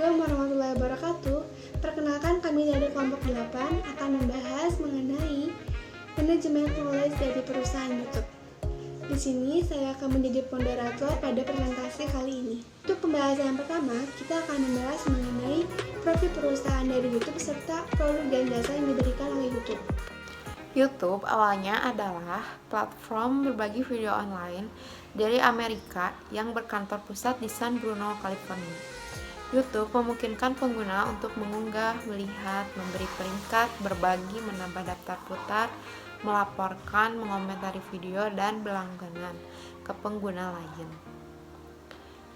Assalamualaikum warahmatullahi wabarakatuh. Perkenalkan, kami dari kelompok 8 akan membahas mengenai manajemen knowledge dari perusahaan YouTube. Di sini saya akan menjadi moderator pada presentasi kali ini. Untuk pembahasan yang pertama, kita akan membahas mengenai profil perusahaan dari YouTube serta produk dan jasa yang diberikan oleh YouTube. YouTube awalnya adalah platform berbagi video online dari Amerika yang berkantor pusat di San Bruno, California. YouTube memungkinkan pengguna untuk mengunggah, melihat, memberi peringkat, berbagi, menambah daftar putar, melaporkan, mengomentari video, dan berlangganan ke pengguna lain.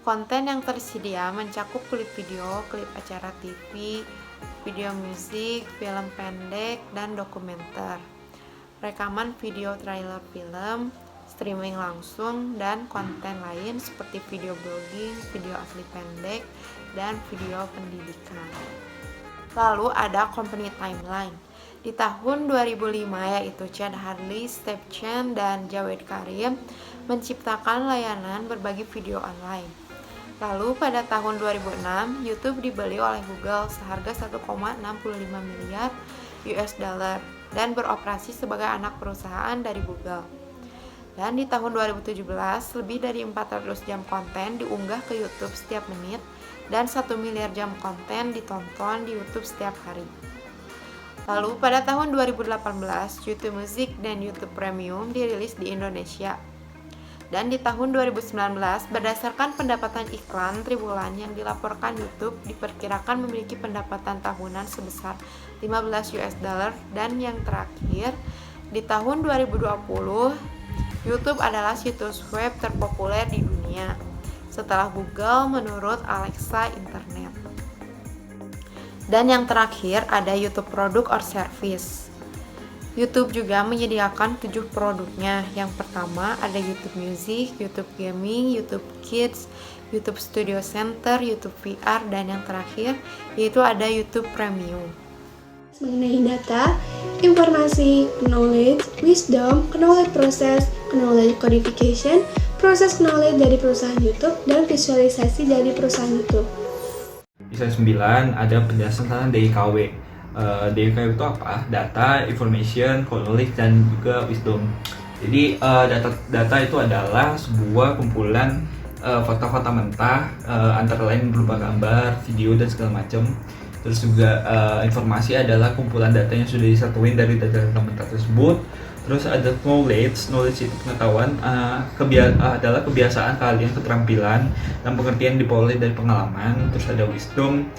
Konten yang tersedia mencakup klip video, klip acara TV, video musik, film pendek, dan dokumenter, rekaman video trailer film, streaming langsung, dan konten lain seperti video blogging, video asli pendek, dan video pendidikan. Lalu ada company timeline. Di tahun 2005 yaitu Chad Hurley, Steve Chen, dan Jawed Karim menciptakan layanan berbagi video online. Lalu pada tahun 2006 YouTube dibeli oleh Google seharga 1,65 miliar US dollar dan beroperasi sebagai anak perusahaan dari Google. Dan di tahun 2017 lebih dari 400 jam konten diunggah ke YouTube setiap menit dan 1 miliar jam konten ditonton di YouTube setiap hari. Lalu pada tahun 2018 YouTube Music dan YouTube Premium dirilis di Indonesia. Dan di tahun 2019 berdasarkan pendapatan iklan triwulan yang dilaporkan YouTube diperkirakan memiliki pendapatan tahunan sebesar 15 US dollar, dan yang terakhir di tahun 2020 YouTube adalah situs web terpopuler di dunia setelah Google menurut Alexa Internet. Dan yang terakhir ada YouTube Product or Service. YouTube juga menyediakan 7 produknya. Yang pertama ada YouTube Music, YouTube Gaming, YouTube Kids, YouTube Studio Center, YouTube VR, dan yang terakhir yaitu ada YouTube Premium. Mengenai data, informasi, knowledge, wisdom, knowledge process, knowledge codification, proses knowledge dari perusahaan YouTube, dan visualisasi dari perusahaan YouTube. Di slide 9 ada penjelasan tentang DIKW. DIKW itu apa? Data, information, knowledge, dan juga wisdom. Jadi data itu adalah sebuah kumpulan fakta-fakta mentah, antara lain berupa gambar, video, dan segala macam. Terus juga informasi adalah kumpulan data yang sudah disatuin dari data-data mentah tersebut. Terus ada knowledge itu pengetahuan, adalah kebiasaan, keahlian, keterampilan, dan pengertian diperoleh dari pengalaman. Terus ada wisdom,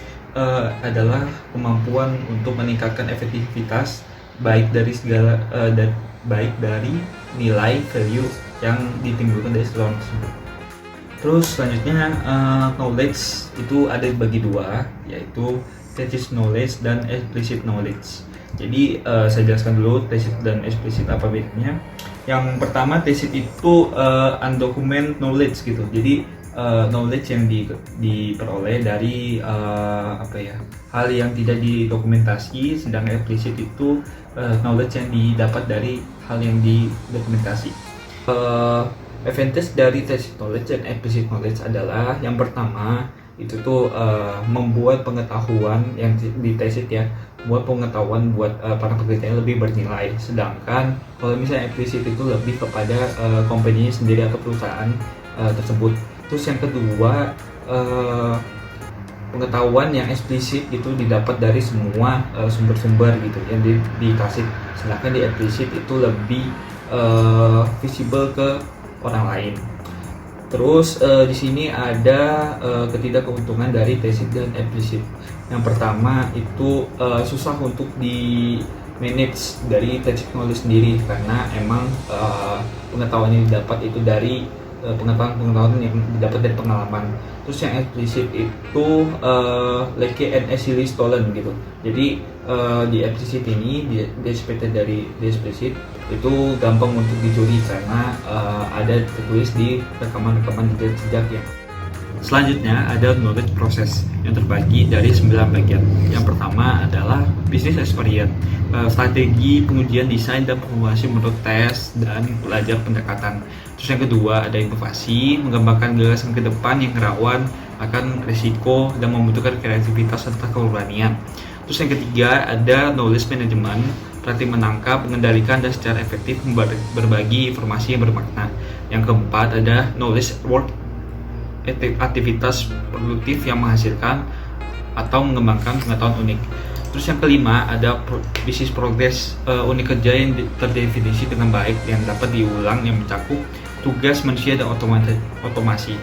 adalah kemampuan untuk meningkatkan efektivitas baik dari nilai value yang ditimbulkan dari seseorang tersebut. Terus selanjutnya knowledge itu ada dibagi dua, yaitu tacit knowledge dan explicit knowledge. Jadi saya jelaskan dulu tacit dan explicit apa bedanya. Yang pertama, tacit itu undocumented knowledge gitu. Jadi knowledge yang diperoleh dari hal yang tidak didokumentasi, sedangkan explicit itu knowledge yang didapat dari hal yang didokumentasi. Advantage dari tacit knowledge dan explicit knowledge adalah yang pertama itu tuh membuat pengetahuan yang di tacit ya, buat pengetahuan buat para pekerjanya lebih bernilai. Sedangkan kalau misalnya explicit itu lebih kepada company sendiri atau perusahaan tersebut. Terus yang kedua, pengetahuan yang eksplisit itu didapat dari semua sumber-sumber gitu yang dikasih. Sedangkan di explicit itu lebih visible ke orang lain. Terus di sini ada ketidakkeuntungan dari tacit dan explicit. Yang pertama itu susah untuk di manage dari tacit knowledge sendiri, karena emang pengetahuan yang didapat itu dari pengetahuan yang didapat dari pengalaman. Terus yang explicit itu like and easily stolen gitu. Jadi di explicit ini dari explicit itu gampang untuk dicuri karena ada tertulis di rekaman-rekaman jejak-jejak ya. Selanjutnya ada knowledge process yang terbagi dari 9 bagian. Yang pertama adalah business experience, strategi pengujian desain dan formulasi menurut tes dan belajar pendekatan. Terus yang kedua ada inovasi, mengembangkan gagasan ke depan yang rawan akan risiko dan membutuhkan kreativitas serta keberanian. Terus yang ketiga ada knowledge management, praktik menangkap, mengendalikan dan secara efektif berbagi informasi yang bermakna. Yang keempat ada knowledge work, aktivitas produktif yang menghasilkan atau mengembangkan pengetahuan unik. Terus yang kelima ada business progress, unit kerja yang terdefinisi dengan baik yang dapat diulang yang mencakup tugas manusia dan otomasi.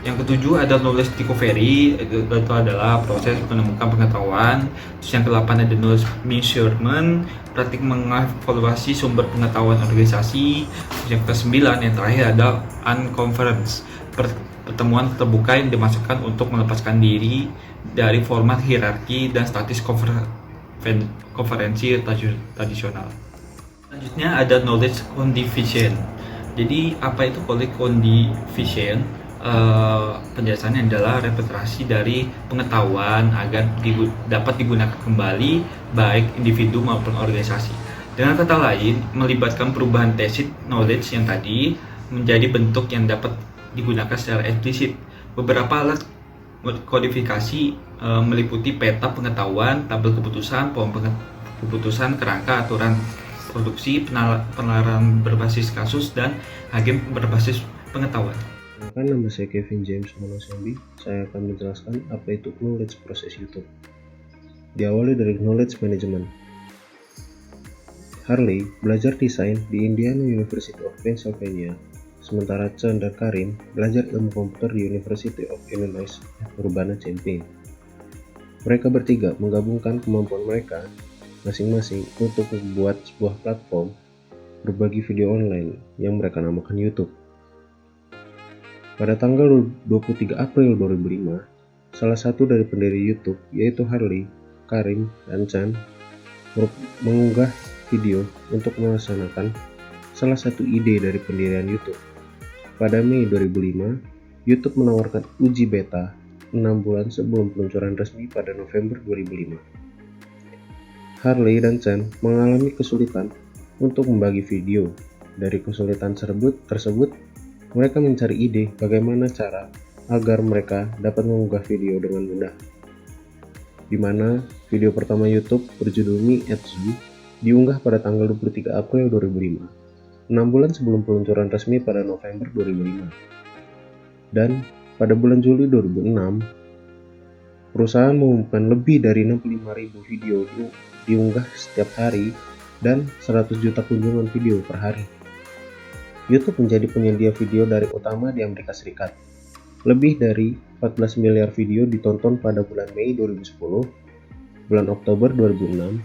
Yang ketujuh ada knowledge recovery, itu adalah proses menemukan pengetahuan. Terus yang kedelapan ada knowledge measurement, praktik mengevaluasi sumber pengetahuan organisasi. Terus yang kesembilan yang terakhir ada unconference, pertemuan terbuka yang dimaksudkan untuk melepaskan diri dari format hierarki dan status konferensi tradisional. Selanjutnya ada knowledge condivision. Jadi apa itu knowledge condivision? Penjelasannya adalah replikasi dari pengetahuan agar dapat digunakan kembali baik individu maupun organisasi. Dengan kata lain, melibatkan perubahan tacit knowledge yang tadi menjadi bentuk yang dapat digunakan secara eksplisit. Beberapa alat kodifikasi meliputi peta pengetahuan, tabel keputusan, pohon keputusan, kerangka aturan produksi, penalaran berbasis kasus, dan hakim berbasis pengetahuan. Nama saya Kevin James Monosembi. Saya akan menjelaskan apa itu knowledge process YouTube. Diawali dari knowledge management. Harley belajar desain di Indiana University of Pennsylvania, sementara Chen dan Karim belajar ilmu komputer di University of Illinois at Urbana-Champaign. Mereka bertiga menggabungkan kemampuan mereka masing-masing untuk membuat sebuah platform berbagi video online yang mereka namakan YouTube. Pada tanggal 23 April 2005, salah satu dari pendiri YouTube, yaitu Harley, Karim, dan Chen, mengunggah video untuk melaksanakan salah satu ide dari pendirian YouTube. Pada Mei 2005, YouTube menawarkan uji beta 6 bulan sebelum peluncuran resmi pada November 2005. Harley dan Chen mengalami kesulitan untuk membagi video. Dari kesulitan tersebut, mereka mencari ide bagaimana cara agar mereka dapat mengunggah video dengan mudah. Di mana video pertama YouTube berjudul Me at Zoo diunggah pada tanggal 23 April 2005, 6 bulan sebelum peluncuran resmi pada November 2005. Dan pada bulan Juli 2006, perusahaan mengumumkan lebih dari 65.000 video diunggah setiap hari dan 100 juta kunjungan video per hari. YouTube menjadi penyedia video daring utama di Amerika Serikat. Lebih dari 14 miliar video ditonton pada bulan Mei 2010, bulan Oktober 2006,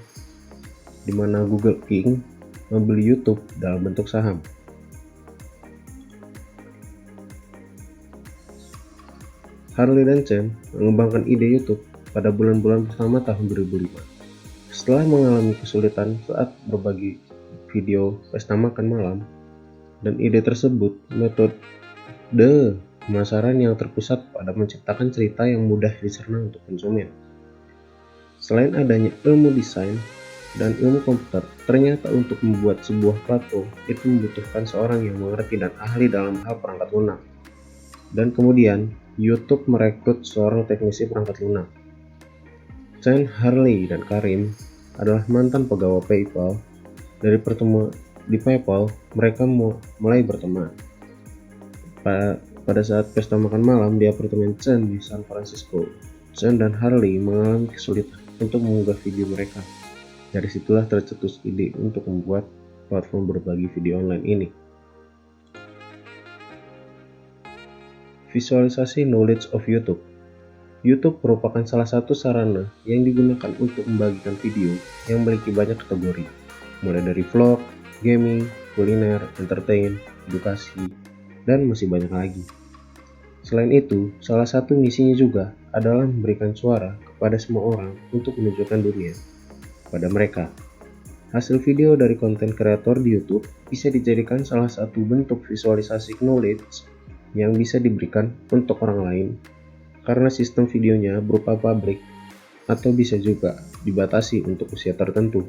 di mana Google Inc. membeli YouTube dalam bentuk saham. Harley dan Chen mengembangkan ide YouTube pada bulan-bulan pertama tahun 2005. Setelah mengalami kesulitan saat berbagi video pesta makan malam, dan ide tersebut metode pemasaran yang terpusat pada menciptakan cerita yang mudah dicerna untuk konsumen. Selain adanya ilmu desain dan ilmu komputer, ternyata untuk membuat sebuah platform itu membutuhkan seorang yang mengerti dan ahli dalam hal perangkat lunak. Dan kemudian YouTube merekrut seorang teknisi perangkat lunak. Chen, Harley, dan Karim adalah mantan pegawai PayPal. Dari pertemuan di PayPal, mereka mulai berteman. Pada saat pesta makan malam di apartemen Chen di San Francisco, Chen dan Harley mengalami kesulitan untuk mengunggah video mereka. Dari situlah tercetus ide untuk membuat platform berbagi video online ini. Visualisasi knowledge of YouTube. YouTube merupakan salah satu sarana yang digunakan untuk membagikan video yang memiliki banyak kategori, mulai dari vlog, gaming, kuliner, entertain, edukasi, dan masih banyak lagi. Selain itu, salah satu misinya juga adalah memberikan suara kepada semua orang untuk menunjukkan dunia pada mereka. Hasil video dari konten kreator di YouTube bisa dijadikan salah satu bentuk visualisasi knowledge yang bisa diberikan untuk orang lain karena sistem videonya berupa public atau bisa juga dibatasi untuk usia tertentu.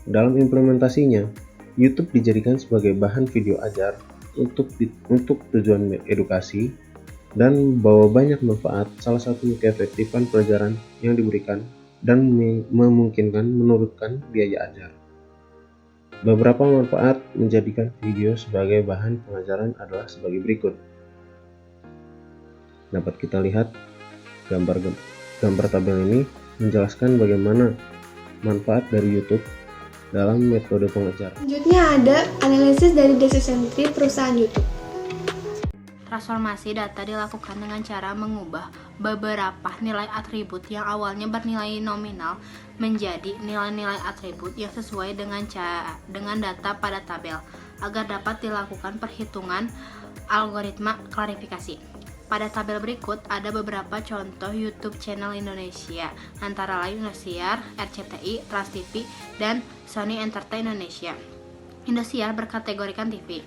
Dalam implementasinya, YouTube dijadikan sebagai bahan video ajar untuk tujuan edukasi dan membawa banyak manfaat, salah satu keefektifan pelajaran yang diberikan dan memungkinkan menurunkan biaya ajar. Beberapa manfaat menjadikan video sebagai bahan pengajaran adalah sebagai berikut. Dapat kita lihat gambar tabel ini menjelaskan bagaimana manfaat dari YouTube dalam metode pengajaran. Selanjutnya ada analisis dari decision tree perusahaan YouTube. Transformasi data dilakukan dengan cara mengubah beberapa nilai atribut yang awalnya bernilai nominal menjadi nilai-nilai atribut yang sesuai dengan data pada tabel agar dapat dilakukan perhitungan algoritma klarifikasi. Pada tabel berikut ada beberapa contoh YouTube channel Indonesia, antara lain Indosiar, RCTI, Trans TV, dan Sony Entertainment Indonesia. Indosiar berkategorikan TV,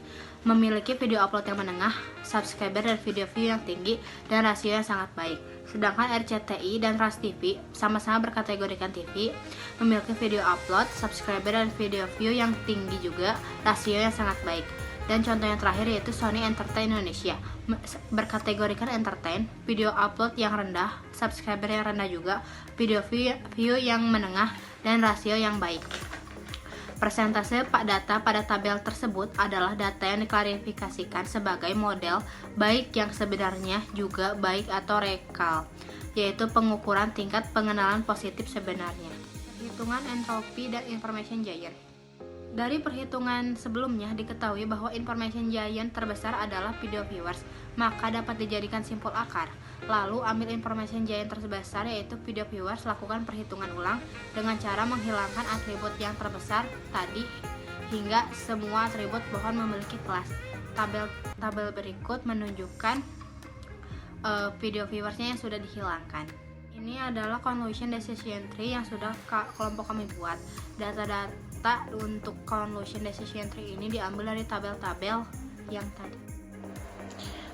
memiliki video upload yang menengah, subscriber dan video view yang tinggi, dan rasio yang sangat baik. Sedangkan RCTI dan Trans TV sama-sama berkategorikan TV, memiliki video upload, subscriber dan video view yang tinggi juga, rasio yang sangat baik. Dan contoh yang terakhir yaitu Sony Entertainment Indonesia, berkategorikan entertain, video upload yang rendah, subscriber yang rendah juga, video view yang menengah, dan rasio yang baik. Persentase data pada tabel tersebut adalah data yang diklarifikasikan sebagai model baik yang sebenarnya juga baik atau rekal, yaitu pengukuran tingkat pengenalan positif sebenarnya. Perhitungan entropi dan information giant. Dari perhitungan sebelumnya diketahui bahwa information giant terbesar adalah video viewers, maka dapat dijadikan simpul akar. Lalu ambil information giant terbesar yaitu video viewers, lakukan perhitungan ulang dengan cara menghilangkan atribut yang terbesar tadi hingga semua atribut pohon memiliki kelas. Tabel berikut menunjukkan video viewersnya yang sudah dihilangkan. Ini adalah convolution decision tree yang sudah kelompok kami buat. Data untuk convolution decision tree ini diambil dari tabel-tabel yang tadi.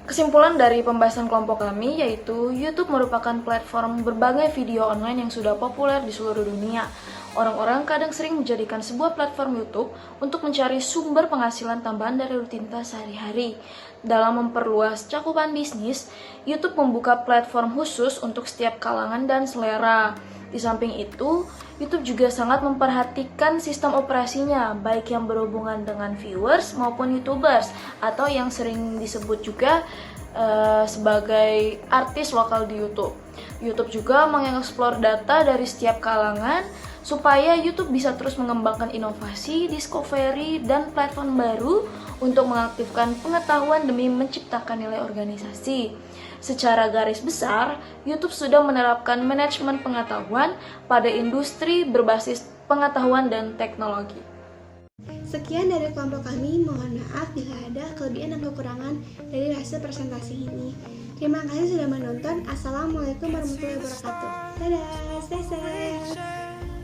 Kesimpulan dari pembahasan kelompok kami yaitu YouTube merupakan platform berbagai video online yang sudah populer di seluruh dunia. Orang-orang kadang sering menjadikan sebuah platform YouTube untuk mencari sumber penghasilan tambahan dari rutinitas sehari-hari. Dalam memperluas cakupan bisnis, YouTube membuka platform khusus untuk setiap kalangan dan selera. Di samping itu, YouTube juga sangat memperhatikan sistem operasinya, baik yang berhubungan dengan viewers maupun YouTubers, atau yang sering disebut juga sebagai artis lokal di YouTube. YouTube juga mengeksplor data dari setiap kalangan supaya YouTube bisa terus mengembangkan inovasi, discovery, dan platform baru untuk mengaktifkan pengetahuan demi menciptakan nilai organisasi. Secara garis besar, YouTube sudah menerapkan manajemen pengetahuan pada industri berbasis pengetahuan dan teknologi. Sekian dari kelompok kami, mohon maaf bila ada kelebihan dan kekurangan dari hasil presentasi ini. Terima kasih sudah menonton. Assalamualaikum warahmatullahi wabarakatuh. Dadah, stay safe.